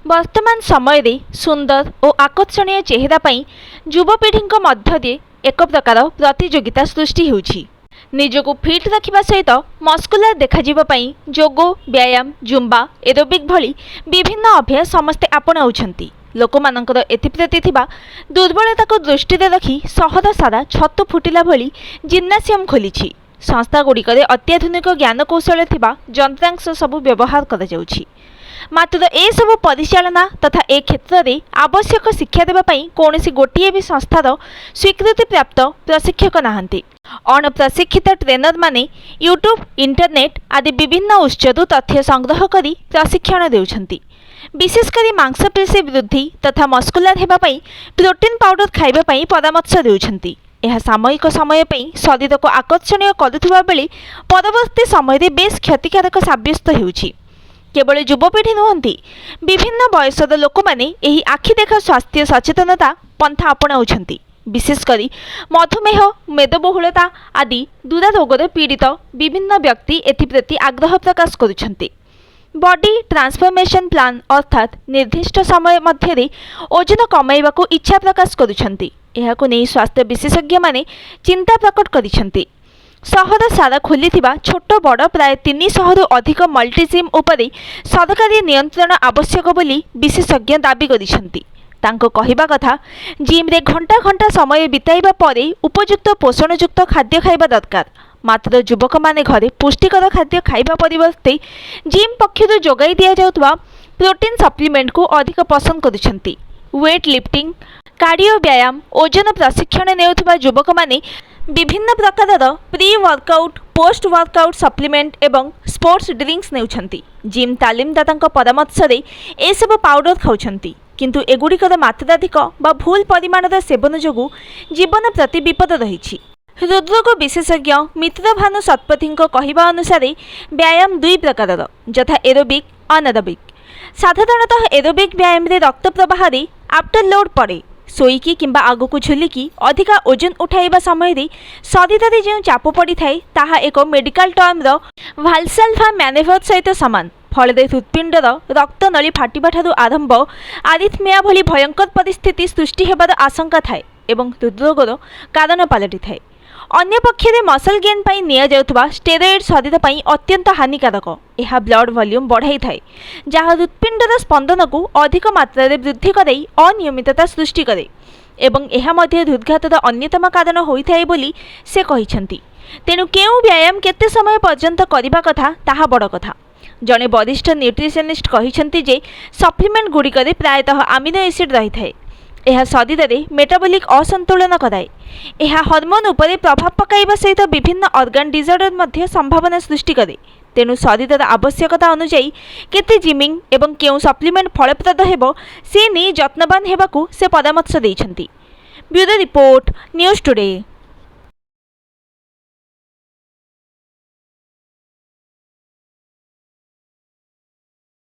वर्तमान समय रे सुंदर और आकर्षणीय चेहरा पाई युवपीढ़ी मध्य एक प्रकार प्रतियोगिता सृष्टि होउछि। निजको फिट रखिबा सहित मस्कुलर देखाजिबा पाई जोग व्यायाम जुम्बा एरोबिक भली विभिन्न अभ्यास समस्ते आपणाउछंती। लोकमानंकर एथिप्रति थिबा दुर्बलता को दृष्टि रखी सहर सारा छतु फुटिला भली जिम्नासियम खोलिछि। संस्था गुड़िकरे अत्याधुनिक ज्ञान कौशल थिबा यंत्रांश सबु व्यवहार करा जाउछि। मात्र ए सबु परिचालना तथा ए क्षेत्र में आवश्यक शिक्षा देवाई कौन गोटे भी संस्थार स्वीकृति प्राप्त प्रशिक्षक नाहंती। अणप्रशिक्षित ट्रेनर माने यूट्यूब इंटरनेट आदि विभिन्न उत्सु तथ्य संग्रह कर प्रशिक्षण देउछंती। विशेषकर मांसपेशी वृद्धि तथा मस्कुलर हेबाई प्रोटीन पाउडर खाइबाई परामर्श देउछंती। यह सामयिक समय शरीर को आकर्षणीय करुवा बेले परवर्ती समय में बेस क्षतिकारक साब्यस्त होउछि। केवल युवपीढ़ी नुहंती विभिन्न वयसर लोक माने एही आखि देखा स्वास्थ्य सचेतनता पंथा अपनाउछंती। विशेषकर मधुमेह मेदबहुलता आदि दुरारोगर पीड़ित विभिन्न व्यक्ति एथिप्रति आग्रह प्रकाश करुछंती। बॉडी ट्रांसफॉर्मेशन प्लान अर्थात निर्दिष्ट समय मध्य ओजन कमाइबा को इच्छा प्रकाश करुछंती। एहाकु नै स्वास्थ्य विशेषज्ञ माने चिंता प्रकट करिछंती। सहर सारा खोली छोट बड़ प्राय 300 रु अधिक मल्टीजिम उपरे सरकारी नियंत्रण आवश्यक बोली विशेषज्ञ दाबी करिसेंती। तांको कहिबा कथा जिम रे घंटा घंटा समय बिताइबा परे उपयुक्त पोषणयुक्त खाद्य खाइबा दरकार। मात्र युवक माने घरे पुष्टिकर खाद्य खाइबा परिवर्ते जिम पक्षरु जोगाई दिया जाउतबा प्रोटीन सप्लीमेंट को अधिक पसंद करिसेंती। वेट लिफ्टिंग कार्डियो व्यायाम ओजन प्रशिक्षण नेउथबा युवक माने विभिन्न प्रकार pre workout post workout supplement एवं स्पोर्ट्स ड्रिंक्स नेउछंती। जिम तालीमदाता परामर्श रे ए सब पाउडर खाउछंती, किंतु एगुड़िकर मात्राधिक बा भूल परिमाण सेवन जोगु जीवन प्रति विपद रही। हृदरोग विशेषज्ञ मित्रभानु शतपथी कहवा अनुसार व्यायाम दुई प्रकार यथा एरोबिक अनएरोबिक। साधारणतः एरोबिक व्यायाम रे रक्त प्रवाह रे आफ्टर लोड पड़े। शोईकी किंबा आगको झुलिकी अधिका ओजन उठाइबा समय रे शरीर रे जो चाप पड़ी थाए ताहा एक मेडिकल टर्म रो वाल्साल्फा मैनेवर सहित सामान। फल हृत्पिंडर रक्त नली फाटिबा ठारू आरंभ आरिथमिया भली भयंकर परिस्थिति सृष्टि हेबार आशंका थाए एवं हृदरोगर कारण पलटि थाए। अन्य पक्षरे मसल गेन पाई निया जाउथबा स्टेरॉइड शरीर पाई अत्यंत हानिकारक। यह ब्लड वॉल्यूम बढ़ाई थाए जहाँ हृत्पिंडर स्पंदन को अधिक मात्रा रे वृद्धि कराई अनियमितता सृष्टि करे एवं यह मध्य हृदघातर अन्यतम कारण होइथाए बोली से कहिसंती। तेणु केउ व्यायाम केते समय पर्यंत करिबा कथा ताहा बड़ कथा। जड़े वरिष्ठ न्यूट्रिशनिस्ट कहिसंती जे सप्लीमेंट गुड़िकरे प्रायतः अमीनो एसिड रही थाए। यह शरीर में मेटाबॉलिक असंतुलन कराए। यह हार्मोन उपरे प्रभाव पकाइबा सहित विभिन्न ऑर्गन डिसऑर्डर मध्य संभावना सृष्टि करे। तेणु शरीर आवश्यकता अनुसार केते जिमिंग एवं केउ सप्लीमेंट फलप्रद हेबो से नहीं यत्नवान हेबाकू से परामर्श दैछंती। Bureau report news today.